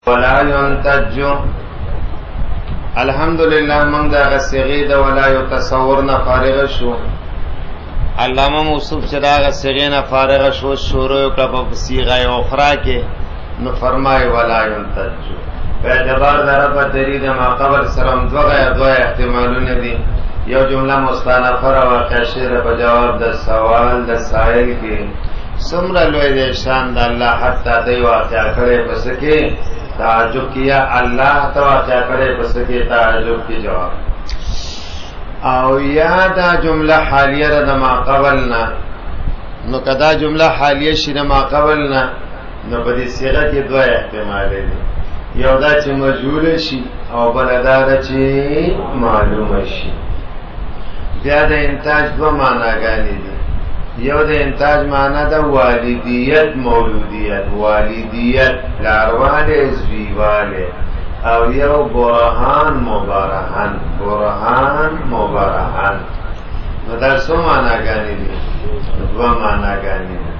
ولا ينتج. الحمدلله من دا غصیغی دا ولا یتصورنا فارغ شو. علامہ موصوف چدا غصیغینا فارغ شو شروع کبا بسیغہ اخرى کے نو فرمائے ولا ينتج. اعتبار دربا ترید ما قبل سرم دو احتمالون دی. یو جملہ مستانفر واقع شیر بجواب دا سوال دا سائل کی سمرہ لوئی دے شان دا اللہ حتی دی واقع کرے پسکے تعجب کیا اللہ تو واقع کرے پسکے تعجب کی جواب او یا دا جملہ حالیہ دا ما قبلنا نو کدا جملہ حالیہ شی دا ما قبلنا نو بدی سیغہ کی دو احتمالے دی یو دا چی مجهول شی او بلدا دا چی معلوم شی. بیا دا انتاج دو معنی گانی دی. یو دا انتاج معنی دا والدیت مولودیت والدیت لارواله زویواله او یو برهان مبارهان برهان مبارهان نو در سو معنی گانی دی دو معنی گانی دی.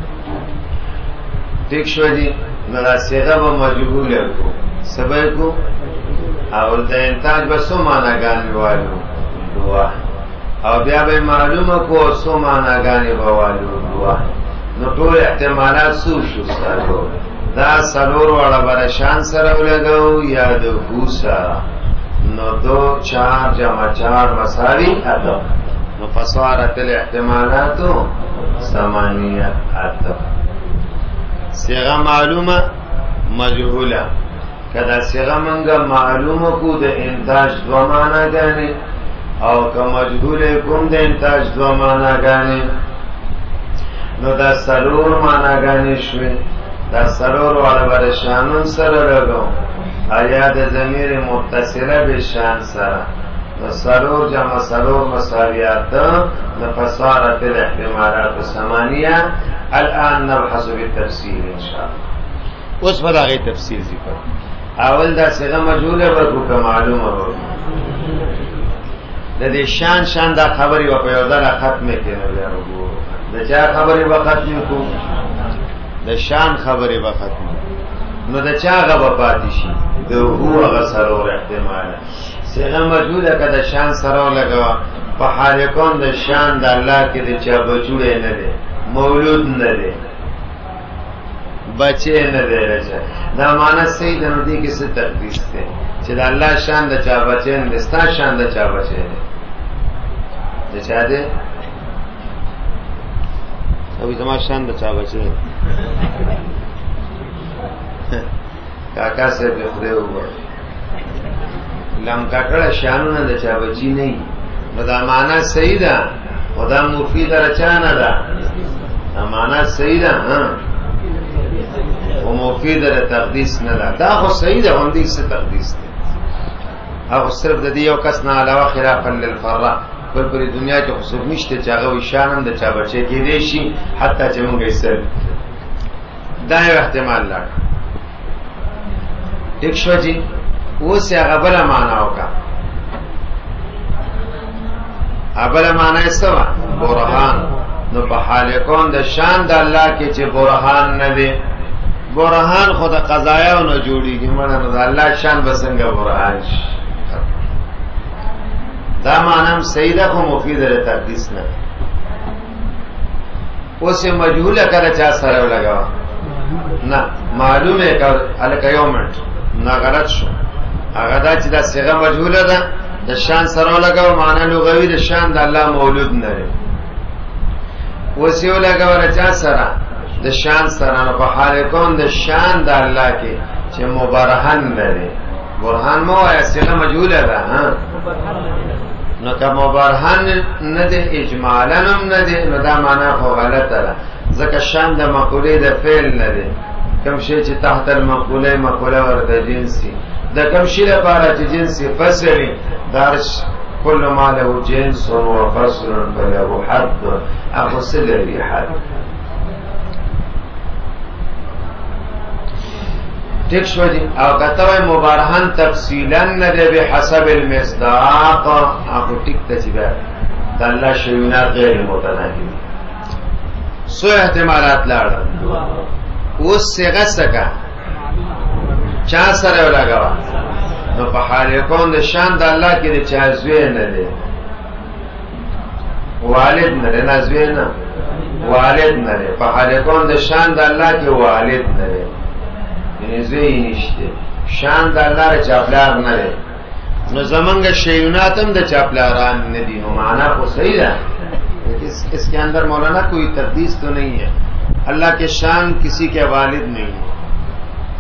ٹھیک شو دی نو دا سیغه با مجهول کو سبای کو اول دا انتاج با سو معنی گانی والو دوا او بیا به معلومه کو سو معناګانې بوالو دوا نو ټول احتمالات سو شو سره دا سلور والا برشان سره ولګو یا د هوسا نو 2 4 جمع 4 مساوي اتو نو فصارت الاحتمالات ثمانيه اتو. صيغه معلومه مجهوله کدا صيغه منګه معلومه کو د انتاج دو معناګانې او که مجهول کوم د انتاج دو معناګانې نو دا سلور معناګانې شوې دا سلور والا برشانون سره لګو آیا د ضمیر متصله به شان سره نو سلور جمع سلور مساویات نو فصارت الاحتمالات ثمانیه. الان نبحث بالتفصیل ان شاء الله. اوس پر هغه تفصیل ذکر اول دا صيغه مجهوله ورکو که معلومه ورکو د دې شان دا خبري په یو ځل ختم کړي نو د چا خبري به ختم کو د شان خبري به ختم نو د چا غو پاتې شي د هو غسرور احتمال صيغه مجهوله کده شان سره لګوا په حال کون د شان د الله کې د چا بچوړې نه دي مولود نه دي بچې نه دي راځه دا معنی صحیح د نو دي کې څه تقدیس ده چې د الله شان د چا بچې نه ستا شان د چا بچې نه د چا ده او زما شان د چا بچې کاکا سے به خدای وګور لم کاکړه شانونه د چا بچی نه نو دا معنا صحیح ده خدا مفید رچانه ده دا معنا صحیح ده ها او مفید ر تقدیس نه ده دا خو صحیح ده هم دې څه تقدیس ده او صرف د دې یو کس نه علاوه خلاف للفرع پر دنیا کې خصوص نشته چې هغه شانم د چا بچی کې دی شي حتی چې موږ یې سر دا یو احتمال لري. ٹھیک شو جی اوس هغه بل معنا وکا ابل معنا یې سوا برهان نو په حال کون د شان د الله کې چې برهان نه دی برهان خود قضایا نه جوړیږي مړه د الله شان بسنګ برهان شي دا معنی صحیح ده خو مفید ده تقدیس نه. اوس مجهوله کړه چا سره لګاو نه معلومه کړه الکه یو منټ نه غلط شو هغه دا چې دا صيغه مجهوله ده د شان سره لګاو معنی لغوي د شان د الله مولود نه لري اوس یو لګاو چا سره د شان سره په حال کون د شان د الله کې چې مبرهن لري برهان مو یا صيغه مجهوله ده ها نو که مبرهن نه ده اجمالا هم نه ده نو دا معنا خو غلطه ده ځکه شان د مقوله د فعل نه ده کوم شی چې تحت المقوله مقوله ورته جنسي د کوم شی لپاره چې جنسي فصلي دارش كل ما له جنس وفصل فله حد افصل له حد. ٹھیک شو جی او کتوی مبارهن تفصیلا نده بحسب المصداق اخو ٹک تجیبه دا اللہ شیونات غیر متناهی سو احتمالات لارد اوس صيغه سکا چا سره ولګوا نو په حال کون د شان د الله کې د چا زوی نه دی والد نه نه زوی نه والد نه په حال کون د شان د الله کې والد نه دی یعنی زوی نشته شان د الله چاپلار نه دی نو زمنګ شیوناتم د چاپلاران نه دي نو معنا خو صحیح ده اس کے اندر مولانا کوئی تقدیس تو نہیں ہے اللہ کے شان کسی کے والد نہیں ہے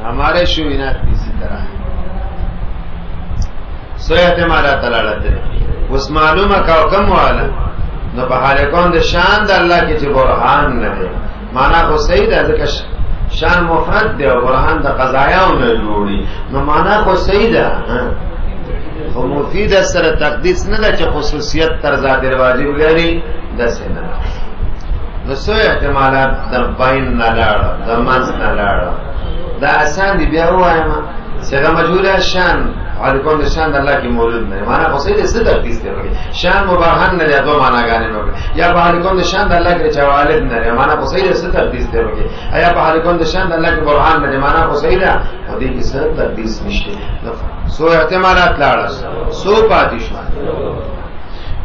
ہمارے شیونات اسی طرح ہے سو احتمالات تلالت دے اس معلومہ کا کم والا نو په حال کون د شان د الله کې چې برهان نه دی معنا خو صحیح ده ځکه شان مفرد دی او برهان د قضایاو نه جوړي نو معنا خو صحیح ده خو مفید سره تقدیس نه ده چې خصوصیت تر ذات واجب لري د سینه نو سو احتمالات د بین نه لاړه د منځ نه لاړه دا آسان دی بیا وایم څنګه مجهول شان حال کون د شان د الله کې موجود نه معنا خو صحیح ده څه تقدیس دی شان مبارهن نه دوه معناګانې نو یا په حال کون د شان د الله کې چوالد نه معنا خو صحیح ده څه تقدیس دی یا په حال کون د شان د الله کې برهان نه معنا خو صحیح ده او دې کې څه تقدیس نشته سو احتمالات لاړه سو پاتې شو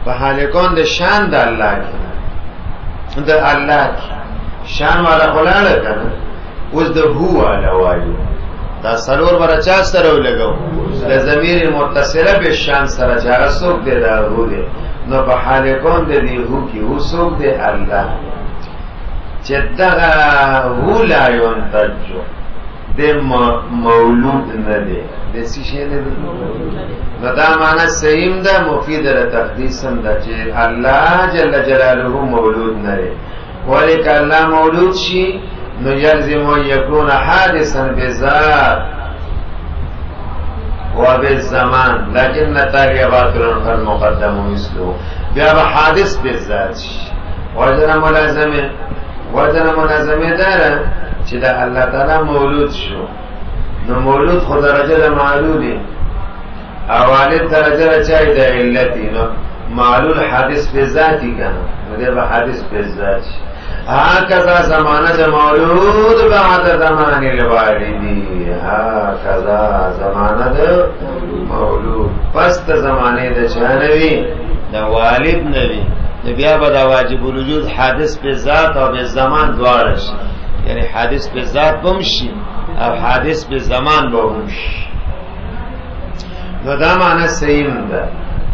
په حال کون د شان د الله کې د الله شان والا خلاړه کنه اوس د هو والا وایو دا سرور برا چا سره ولګو د ضمیر متصله به شان سره چا سوق دی دا هو دی نو په حال کون د دی هو کې هو سوق دی الله چې دا هو لا ينتج د مولود نه دی د څه نه دی نو دا معنا صحیح ده مفید ده تقدیس هم ده چې الله جل جلاله مولود نه دی ولیک الله مولود شي نو یلزم یکون حادثا بذات و بالزمان لیکن نتالی باطل فالمقدم مثله بیا به حادث بالذات شي وجن ملازمه داره چې دا الله تعالی مولود شو نو مولود خو درجه معلولی اوالد درجه چای د علتی نو معلول حادث بالذاتی کنه نو دا به حادث بالذات شي هكذا زمانه د مولود بعد زمان الوالدی هكذا زمانه د مولود پس د زمانه د چانوی د والد نوی بیا به د واجب الوجود حادث به ذات او به زمان دواړه شي یعنی حادث به ذات بمشي او حادث به زمان بمشي نو دا معنی صحیح ده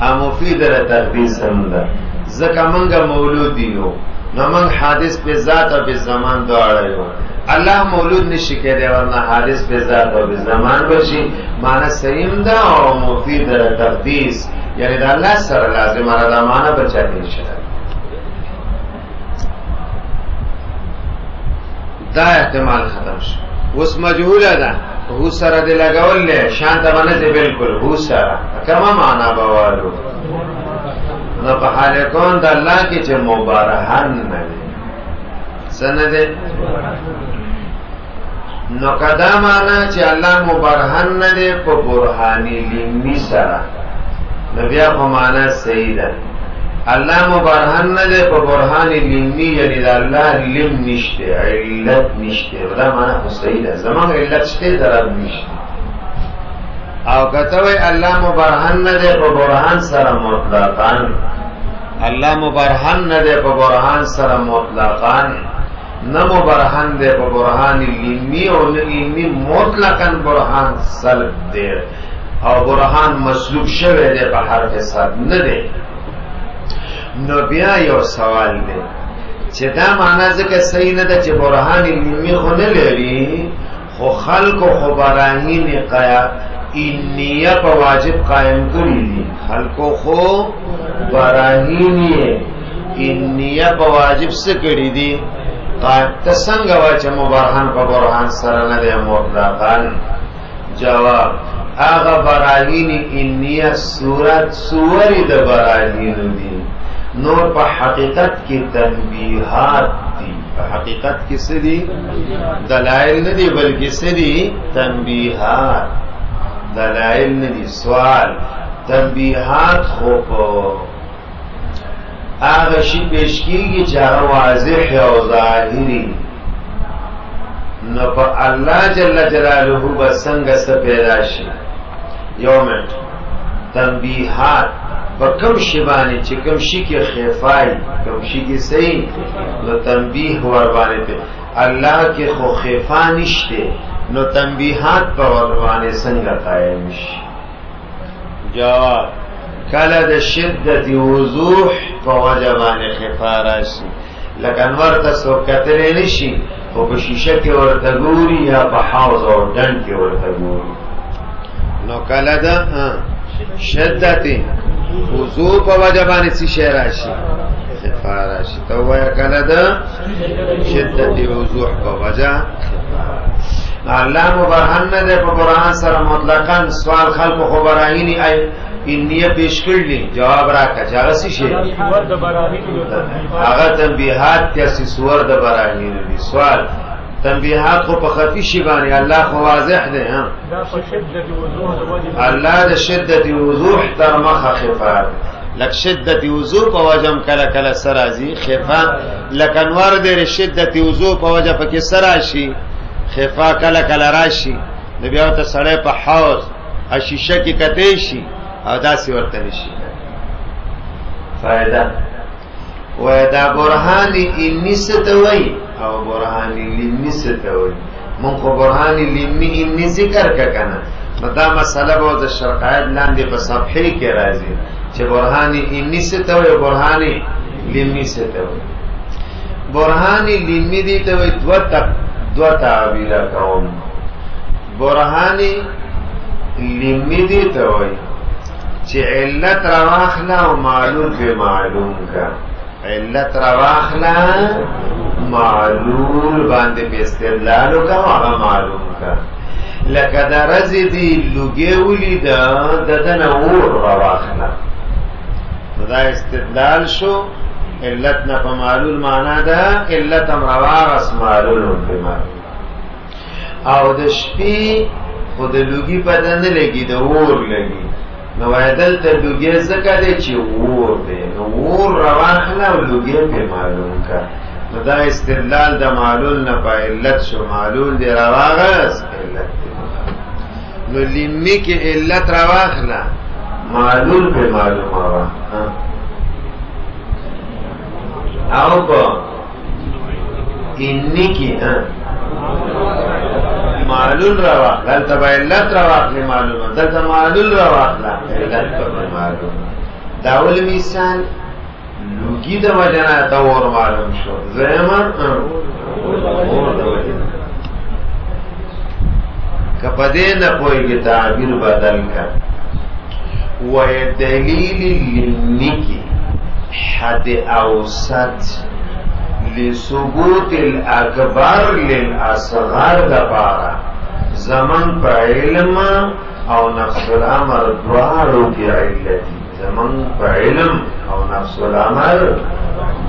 ا مفید در تقدیس هم ده ځکه مونږه مولود یو نو من حادث به ذات او به زمان دواړه یو الله مولود نشي کېدای ورنه حادث به ذات او به زمان بشي معنی صحیح ده او مفید در تقدیس یعنی دا الله سره لازم را دا معنی بچاتی شي دا احتمال ختم شو اوس مجهوله ده هو سره د لګول له شانته باندې بالکل هو سره کما معنا بوالو نو په حال کون د الله کې چې مبارهن نه دي سند نو کدا معنا چې الله مبارهن نه دي په برهانی لمی سره نو بیا په معنا صحیح ده الله مبارهن نه دي په برهانی لمی یعنی د الله لم نشته علت نشته دا معنا خو صحیح ده زمون علت شته درب نشته او کته وی الله مبارهن نه دي په برهان سره مطلقاً الله مبرهن نه ده په برهان سره مطلقاً نه مبرهن ده په برهان علمی او علمی مطلقاً برهان سلب ده او برهان مسلوب شوه ده په حرف صاد نه ده نو بیا یو سوال ده چې دا معنا ځکه صحیح نه ده چې برهان علمی خو نه لري خو خلق خو براهین قیا انیه په واجب قائم کړی دي خلقو خو براهینی انیه په واجب څه کړی دي څنګه وا چې مبرهن په برهان سره نه دی مطلقاً جواب هغه براهینی انیه صورت سوري د براهین دي نور په حقیقت کې تنبیحات دي په حقیقت کې څه دي دلایل نه دي بلکې څه دي تنبیحات دلائل ندی سوال تنبیحات خوب آغا شی پیش کیگی چاہا واضح او ظاہری نو په الله جل جلاله بسنګ س پیدا شي. یو منټ تنبیحات په کوم شی باندې چې کوم شی کې خفای کوم شی کې صحیح نو تنبیح ور باندې الله کې خو خفا نشته نو تنبیحات په ور باندې څنګه قائم شي. جواب کله د شدت وضوح په وجه باندې خفا راشي لکه انور تاسو کتلې نشي او په شیشه کې ورته ګوري یا په حوض او ډنډ کې ورته ګوري نو کله د شدت وضوح په وجه باندې څه شي راشي خفا راشي ته وایې کله د شدت وضوح په وجه الله مبرهن نه ده په قرآن سره مطلقاً سوال خلق خو براهینی انیه پیش کړلی جواب راکړه چې هغه څه شي هغه تنبیحات تاسو سور د براهین دي. سوال تنبیحات خو په خفي شی باندې الله خو واضح ده ها الله د شدت وضوح تر مخه خفا لک شدت وضوح په وجم کله کله سرازي خفا لک انوار د شدت وضوح په وجه پکې سراشي خفا کله کله راشي نو بیا ته سړی په حوض او شیشه کې کته شي او داسې ورته نشي فائدہ ودا برهان انی ستوي او برهان لمی ستوي مونږ خو برهان لمی انی ذکر کنه دا مسله به د شرقایت لاندې په صفحه کې راځي چې برهان انی ستوي او برهان لمی ستوي. برهان لمی دي ته وي دو تعبیر کوم. برهان لمی دي ته وي چې علت رواخلا او معلول به معلوم کا علت رواخلا معلول باندې په استدلال کا هغه معلوم کا لکه درز دی لوګي ولید ددن اور رواخلا دا استدلال شو علت نه په معلول معنا ده علت هم رواغس معلول په معلول او د شپې خود لوګي بدن لګي د اور لګي نو وایدل ته لوګي زکه دی چې اور دی نو اور رواخلا او لوګي په معلوم کا نو دا استدلال د معلول نه په علت شو معلول دی رواغس علت دی نو لمی کې علت رواخلا معلول په معلوم وا او کو انی کی معلول رواخ دلتا با علت رواخ لی معلوم دلتا معلول رواخ لا علت پر معلوم داول مثال لوگی دا وجنا تور معلوم شو زیمان اور دا وجنا کپدے نپوئی کی تعبیر بدل کر وَيَدَلِيلِ لِلنِّكِ حد اوسط لثبوت الاکبر للاصغر دپارا زمن پا علم او نفس الامر دوارو کی علتی زمن پا علم او نفس الامر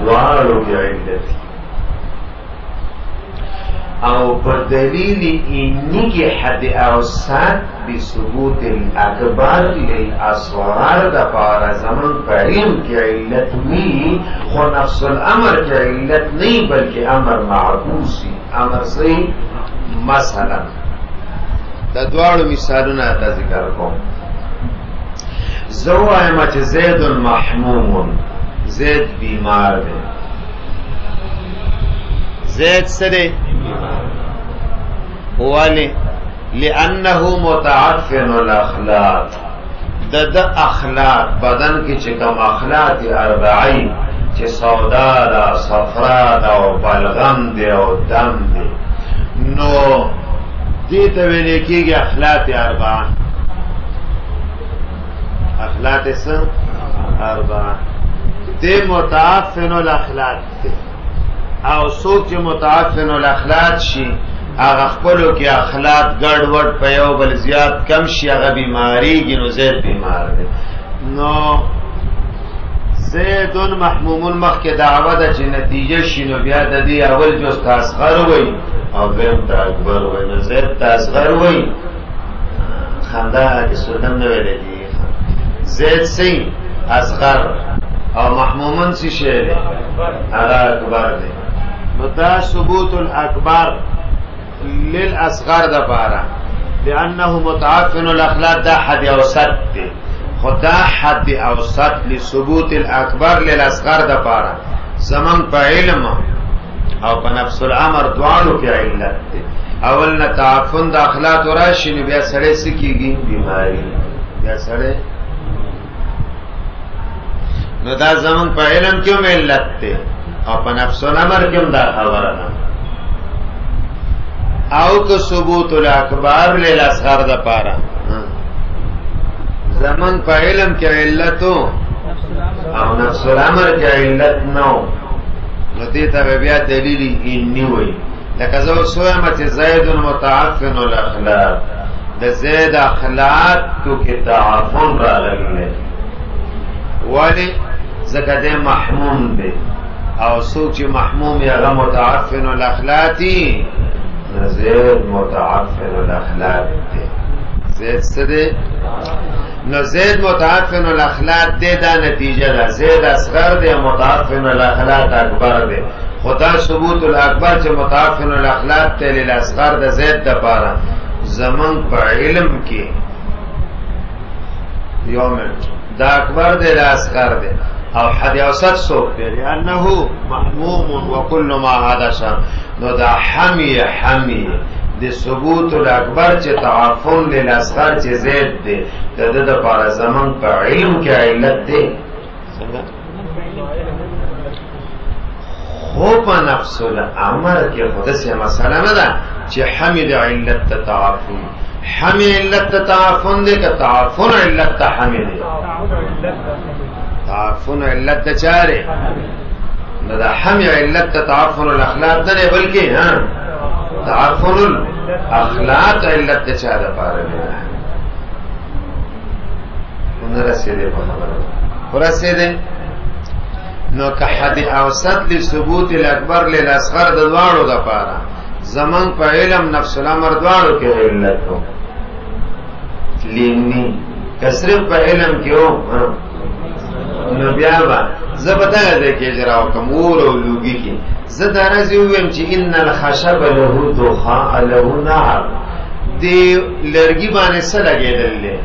دوارو کی علتی او پر دلیل انی کی حد اوسط بثبوت الاکبر للاصغر دپارا زمن پر علم کی علت نہیں خو نفس الامر کی علت نہیں بلکہ امر معکوسی امر صحیح مثلا دا دوارو مثالونا تا ذکر کو زو آئیما چه زید محموم زید بیمار دے زید سرے والی لأنه متعفن الاخلاق دا اخلاق بدن کی چکم اخلاق اربعی چه سودا دا صفرا دا و بلغم دے و دم دے نو دیتا ویلے کی گی اخلاق اربعان اخلاق سن اربعان دے متعفن الاخلاق دے او سوک چه متعفن الاخلاق شی اغا خپلو کی اخلاق گڑ وڑ پیو بل زیاد کم شی اغا بیماری گی نو زید بیمار دے نو زیدون محمومون مخ کے دعوه دا چه نتیجه شی نو بیا دا دی اول جوز تا اصغر وی او دویم تا اکبر وی نو زید تا اصغر وی خنده که سودن نویده دی زید سی اصغر او محمومون سی شیره اغا اکبر دی نو دا ثبوت الاکبر للاصغر د پارا لانه متعفن الاخلاق دا حد اوسط دی خدا حد اوسط لثبوت الاکبر للاصغر د پارا زمن په علم او په نفس الامر دوانو کې علت دی اول نه تعفن د اخلاق راشي نو بیا سړی سکیږي بیماری بیا سړی نو دا زمن په علم کې هم علت دی او په نفس الامر کې هم دا خبره ده او که ثبوت الاکبر للاصغر د پاره زمن په علم کې علت او نفس الامر کې علت نو نو دې ته بیا دلیل انی وای لکه زو سوما چې زید متعفن الاخلاق د زید اخلاق تو کې تعفن راغلی ولی زکه دې محموم دی او سوچ محموم یا متعفن الاخلاقی زید متعفن الاخلاق دی زید سده نو زید متعفن الاخلاق دی دا نتیجه دا زید اصغر دی متعفن الاخلاق اکبر دی خدا ثبوت الاکبر چه متعفن الاخلاق تی للاصغر دا زید دا پارا زمن پا علم کی یومن دا اکبر دی للاصغر دی او حد اوسط سوک دی لانه محموم وکل ما هذا شان نو دا حمی دی ثبوت الاکبر چه تعفن للاصغر چه زید دی دا پارا زمن پا علم کی علت دی خوب نفس الامر کی خود سے مسئلہ ندا چه حمی دی علت تعفن حمی علت تعفن دی که تعفن علت حمی دی تعفن علت چاره نو دا حمی علت تعفن الاخلاق نه بلکې تعفن الاخلاق علت چاره پاره نه ونرسیده په خبره ورسیده نو که حد اوسط لثبوت الاکبر للاصغر د دواړو د پاره زمن په علم نفس الامر دواړو کې علت وو لینی کسر په علم کې وو نو بیا با زبتا ده کې جراو کوم اور او لوګي کې زدا راځي ويم چې ان الخشب له دخان له نار دی لرګي باندې سره لګیدل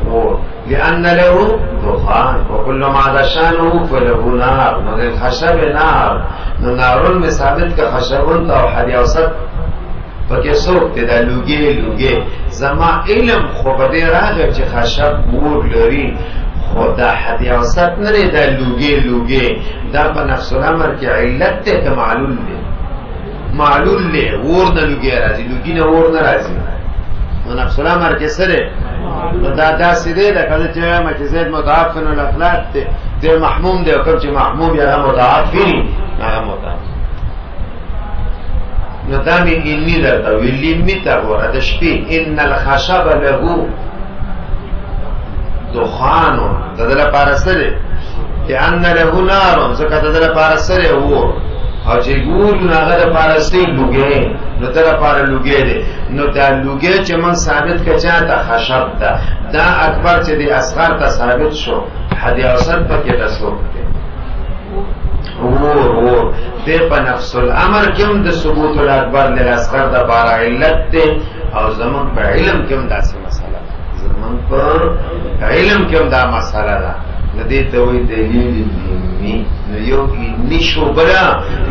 او لان له دخان وكل ما دشانه فله نار نو الخشب نار نو نارون میں ثابت کا خشبون او حدی اوسط پکې څوک ته د لوګي زما علم خو به راغی چې خشب مور لري خدا حدی اوسط نره دا لوگے دا پا نفس الامر کی علت تے که معلول لے وور نا لوگے رازی لوگی نا وور نا رازی نفس الامر کی سرے دا سیدے دا کده چه ما چه زید متعفن الاخلاق تے دے محموم دے وکم چه محموم یا متعفنی نا متعفن ندامی انی در تویلی میتا گورا دشپی ان الخشب لگو دخانو ددل پارسره که ان له نارون زکه ددل پارسره وو او چې ګور ناغه د پارسته لوګي نو تر پار لوګي دي نو دا لوګي چې من ثابت کچا ته خشب ده دا اکبر چې دی اصغر ته ثابت شو حدی اوسط پکې تاسو وو د په نفس الامر کوم د ثبوت الاکبر له اصغر د بار علت ته او زمون په علم کوم داسې مسله زمون په علم کوم دا مسله ده ندی ته وی دلیل علمی نو یو نشو بلا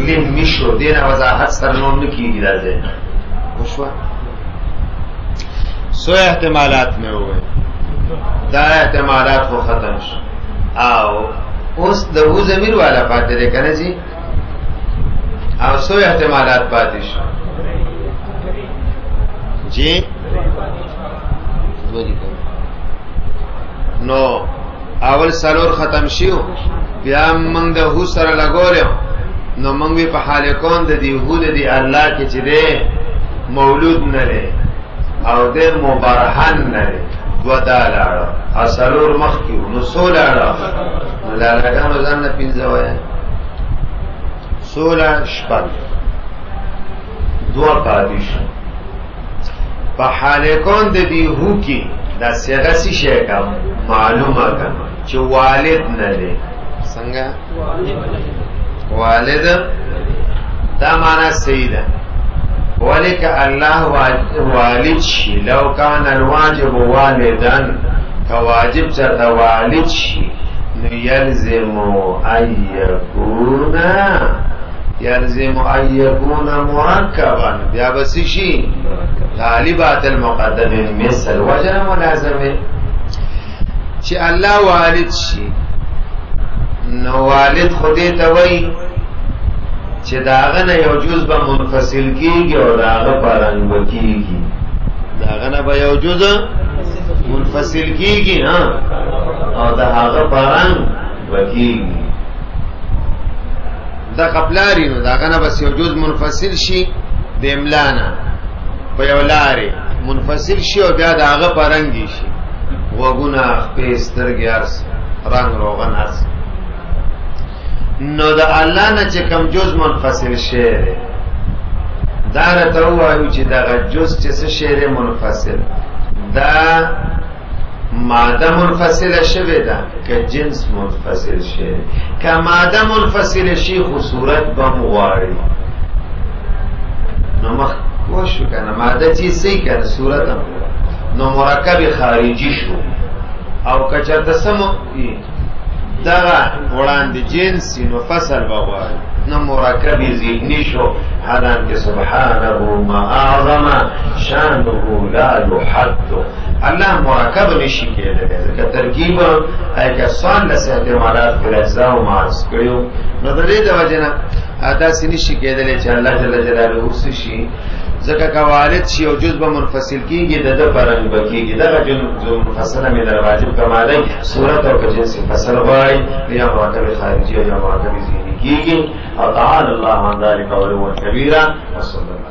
لم نشو دینه وضاحت سره نو نکیږي راځي خوشوا سو احتمالات میں ہوئے دا احتمالات کو ختم شو او اوس د و ضمیر والا پاتې ده کنه جی او سو احتمالات پاتې شو جی نو اول سالور ختم شیو بیا منگ ده هو سر لگولیم نو منگ بی پا حال کون ده دی هو ده دی اللہ کی چی ده مولود نره او ده مبارحان نره دو دا لارا او سالور مخ کیو نو سو لارا نو لارگانو زن پینزوایا سولا شپل دو پادیش پا حال کون ده دی هو کی دا سیغه سی شی کا معلومه کا چې والد نه دی څنګه والد دا معنا صحیح ده ولك الله والد شي لو كان الواجب والدا كواجب چرته والد شي نو يلزم أن يكون مركبا بیا بس شي طالبات المقدم مثل وجه ملازمه چې الله والد شي نو والد خودی ته وای چې داغه نه یو جز به منفصل کیږي او داغه پرنګ کیږي داغه نه به یو جز منفصل کیږي او داغه پرنګ کیږي دا قبلاری نو داغه نه بس یو جز منفصل شي د املانا په یو لارې منفصل شي او بیا داغه پرنګ شي وګونه په سترګې ارس رنگ روغن ارس نو دا الله نه چې کم جز منفصل شعر دا راته وایو چې دا جز چې شعر منفصل دا ماده منفصله شوه ده که جنس منفصل شي که ماده منفصله شي خو صورت به مغواړي نو مخ کوشو کنه ماده چې سي کنه صورت هم نو مرکب خارجي شو او کچرته سمو دغه وړاندې جنس نو فصل بغواړي نو مرکب ذهنی شو حالان کې سبحانه ما اعظم شانه لا يحد الله مرکب نشي کېدلی ځکه ترکیب هغه څوان له احتمالات پر اجزاء مارس کړیو نو د دې د وجه نه داسې نشي کېدلی چې الله جل جلاله وسشي ځکه کوالد شي او جزء منفصل کیږي د پرنګ بکیږي دا جزء منفصله من الواجب کماله صورت او جنس فصل وای یا مرکب خارجي یا مرکب ذهني کیږي او تعالی الله عن ذلك علوا كبيرا وصلى